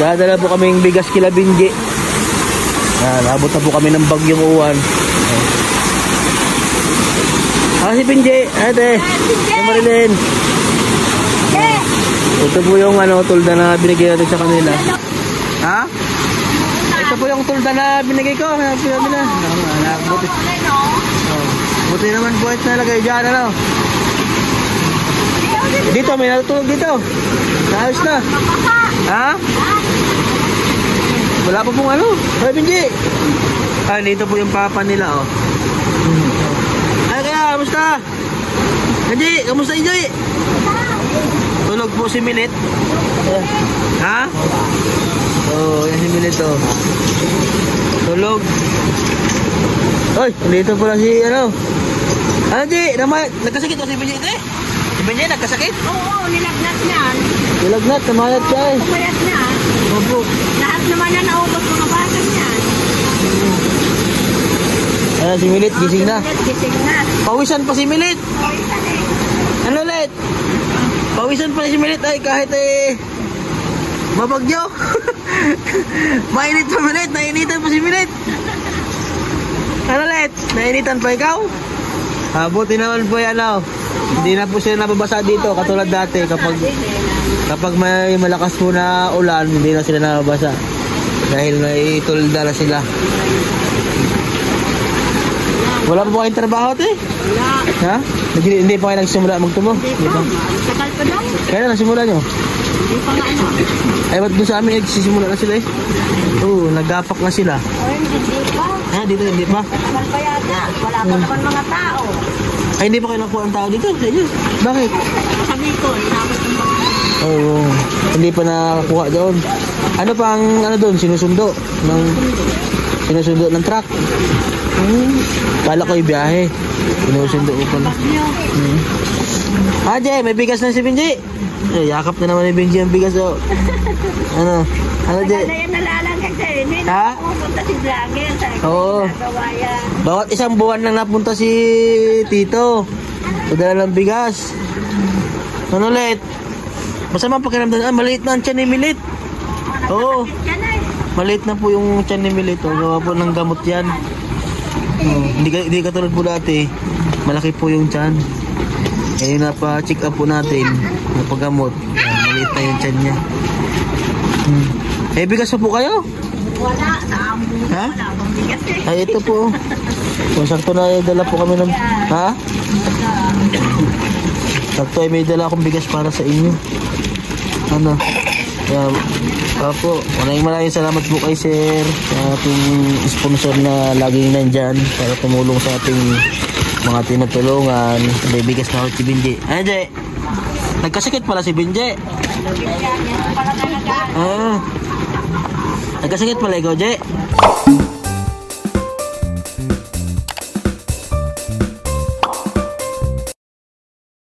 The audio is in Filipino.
Dadala po kaming bigas kila Benji. Nabot na po kami ng bagyong uwan. Si Benji, ate. Si Marilyn. Ito po yung tulda na binigay natin sa kanila. Ha? Ito po yung tulda na binigay ko. Buti. Buti naman po ito nalagay dyan, Dito, may natutulog dito. Naayos na. Ha? Wala pa pong Hoy, Benji. Dito po yung papa nila, Ay, kaya, kamusta? Benji, kamusta, Benji? Tulog po si Milit. Ha? Yan si Milit, Tulog. Hoy, dito po lang si, Benji, nagkasakit si Benji ito, Si Benji, nagkasakit? Oo, nilagnat niyan. Nilagnat, namayat siya, Namayat niya. Opo. Lahat naman na naubos mga bata niyan. Si Milit, gising na. Gising na. Pawisan pa si Milit. Pawisan ulit? Pawisan pa si Milit ay kahit mabagyo. Mainit pa Milit, nainitan pa si Milit. Ulit? Nainitan pa ikaw? Buti naman po yan Hindi na po sila nababasa dito katulad dati kapag may malakas po na ulan, hindi na sila nababasa dahil may tulda na sila. Wala pa po kayong trabaho Wala. Ha? Hindi pa kayo nagsimula magtumo? Hindi pa. Sakal pa daw. Kaya na nagsimula nyo? Hindi pa nga Ay ba't doon sa amin nagsisimula na sila Oo, nagapak na sila. Hindi pa. Dito hindi pa? Sakal pa yata. Wala pa naman mga tao. Ay hindi pa kayo nakuha ang tao dito sa inyo? Bakit? Sabi ko, inabot ng hindi pa nakakuha doon. Ano pang doon? Sinusundo ng truck. Kala ko yung biyahe. Sinusundo ko pala. Jay, may bigas na si Benji. Yakap na naman ni Benji ang bigas Ano Jay? Nalalagay sa'yo. Hindi na pupunta si Vlogger. Oo. Bawat isang buwan nang napunta si Tito. Padala ng bigas. Ulit? Masama pakiramdam. Maliit na ang tiyan ni Milit. Oo. Maliit na po yung tiyan ni Milit. Gawa po ng gamot yan. Hindi katulad po dati. Malaki po yung tiyan. Kaya napa-check up po natin. Napagamot. Maliit na yung tiyan niya. Bigas po kayo? Wala. Ha? Wala akong bigas Ay, ito po. Sakto na dala po kami ng... Ha? Sakto ay may dala akong bigas para sa inyo. Kaya po, maraming salamat po kay Sir sa ating sponsor na laging nandyan para tumulong sa ating mga tinutulungan. May bigas na ako si Benji. Jay, nagkasakit pala si Benji. Nagkasakit pala ikaw, Jay.